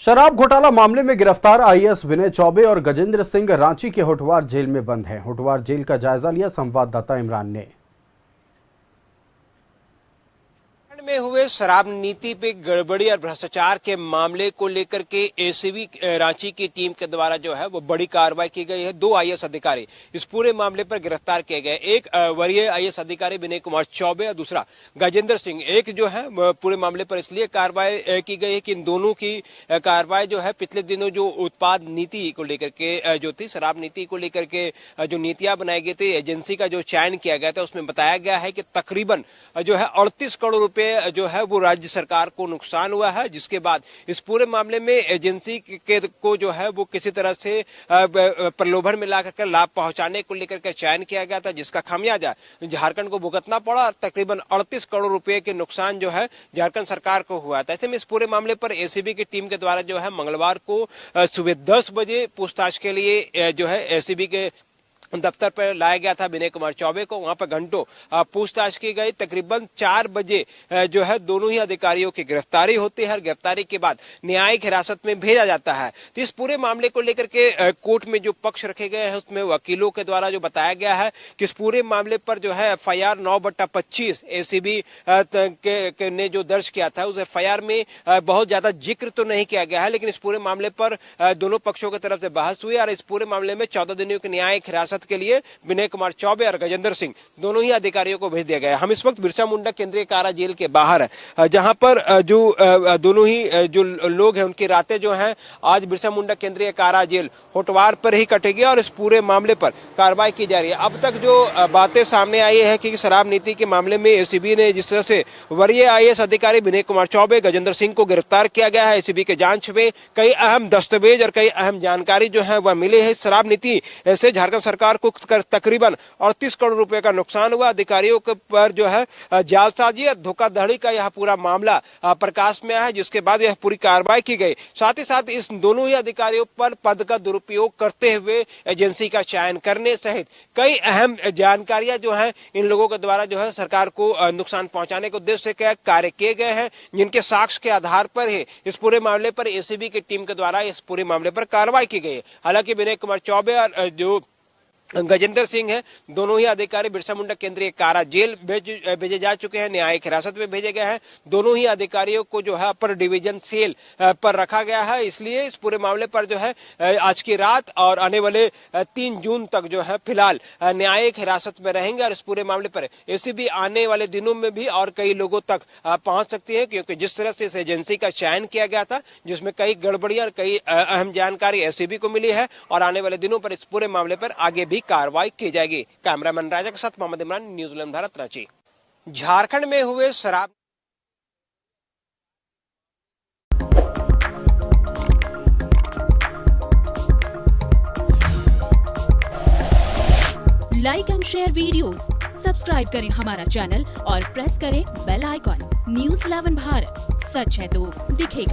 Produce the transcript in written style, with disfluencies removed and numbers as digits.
शराब घोटाला मामले में गिरफ्तार आईएएस विनय चौबे और गजेंद्र सिंह रांची के होटवार जेल में बंद हैं। होटवार जेल का जायजा लिया संवाददाता इमरान ने। में हुए शराब नीति पे गड़बड़ी और भ्रष्टाचार के मामले को लेकर के एसीबी रांची की टीम के द्वारा जो है वो बड़ी कार्रवाई की गई है। 2 आईएएस अधिकारी इस पूरे मामले पर गिरफ्तार किए गए। एक वरीय आईएएस अधिकारी विनय कुमार चौबे और दूसरा गजेंद्र सिंह। एक जो है पूरे मामले पर इसलिए कार्रवाई की गई है कि इन दोनों की कार्रवाई जो है पिछले दिनों जो उत्पाद नीति को लेकर के जो थी, शराब नीति को लेकर के जो नीतियां बनाई गई थी, एजेंसी का जो चयन किया गया था, उसमें बताया गया है कि तकरीबन जो है 38 करोड़ रुपए जो है वो राज्य सरकार को नुकसान हुआ है। जिसके बाद इस पूरे मामले में एजेंसी को जो है वो किसी तरह से प्रलोभन में ला करके लाभ पहुंचाने को लेकर के चयन किया गया था, जिसका खामियाजा झारखंड को भुगतना पड़ा और तकरीबन 38 करोड़ रुपए के नुकसान जो है झारखंड सरकार को हुआ था। ऐसे में इस पूरे मामले पर एसीबी की टीम के द्वारा जो है मंगलवार को सुबह 10 बजे पूछताछ के लिए जो है एसीबी के दफ्तर पर लाया गया था विनय कुमार चौबे को। वहां पर घंटों पूछताछ की गई। तकरीबन 4 बजे जो है दोनों ही अधिकारियों की गिरफ्तारी होती है और गिरफ्तारी के बाद न्यायिक हिरासत में भेजा जाता है। तो इस पूरे मामले को लेकर के कोर्ट में जो पक्ष रखे गए हैं उसमें वकीलों के द्वारा जो बताया गया है कि इस पूरे मामले पर जो है एफआईआर 9/25 एसीबी ने जो दर्ज किया था, उस एफआईआर में बहुत ज्यादा जिक्र तो नहीं किया गया है, लेकिन इस पूरे मामले पर दोनों पक्षों की तरफ से बहस हुई और इस पूरे मामले में 14 दिनों की न्यायिक हिरासत के लिए विनय कुमार चौबे और गजेंद्र सिंह दोनों ही अधिकारियों को भेज दिया गया। हम इस वक्त बिरसा मुंडा केंद्रीय कारा जेल के बाहर है, जहां पर जो दोनों ही जो लोग हैं उनकी रातें जो हैं आज बिरसा मुंडा केंद्रीय कारा जेल होटवार पर ही कटेगी और इस पूरे मामले पर कार्रवाई की जा रही है। अब तक जो बातें सामने आई है कि शराब नीति के मामले में एसीबी ने जिस तरह से वरीय आईएएस अधिकारी विनय कुमार चौबे, गजेंद्र सिंह को गिरफ्तार किया गया है, एसीबी के जांच में कई अहम दस्तावेज और कई अहम जानकारी जो है वह मिले है। शराब नीति से झारखंड सरकार को तकरीबन 38 करोड़ रुपए का नुकसान हुआ। अधिकारियों के पर जो है जालसाजी और धोखाधड़ी का यह पूरा मामला प्रकाश में आया है, जिसके बाद यह पूरी कार्रवाई की गई। साथ ही साथ इस दोनों ही अधिकारियों पर पद का दुरुपयोग करते हुए एजेंसी का चयन करने सहित कई अहम जानकारियां जो है इन लोगों के द्वारा जो है सरकार को नुकसान पहुंचाने के उद्देश्य से कार्य किए गए हैं, जिनके साक्ष्य के आधार पर ही इस पूरे मामले पर एसीबी की टीम के द्वारा इस पूरे मामले पर कार्रवाई की गई है। हालांकि विनय कुमार चौबे और जो गजेंद्र सिंह है, दोनों ही अधिकारी बिरसा मुंडा केंद्रीय कारा जेल भेजे जा चुके हैं, न्यायिक हिरासत में भेजे गए हैं। दोनों ही अधिकारियों को जो है अपर डिवीजन सेल पर रखा गया है। इसलिए इस पूरे मामले पर जो है आज की रात और आने वाले 3 जून तक जो है फिलहाल न्यायिक हिरासत में रहेंगे और इस पूरे मामले पर एसीबी आने वाले दिनों में भी और कई लोगों तक पहुंच सकती है, क्योंकि जिस तरह से इस एजेंसी का चयन किया गया था, जिसमें कई गड़बड़ियां और कई अहम जानकारी एसीबी को मिली है और आने वाले दिनों पर इस पूरे मामले पर आगे भी कार्रवाई की जाएगी। कैमरामैन राजा के साथ मोहम्मद इमरान, न्यूज़ 11 भारत, रांची। झारखंड में हुए शराब like and share videos, subscribe करें हमारा चैनल और प्रेस करें बेल आइकॉन। न्यूज़ 11 भारत, सच है तो दिखेगा।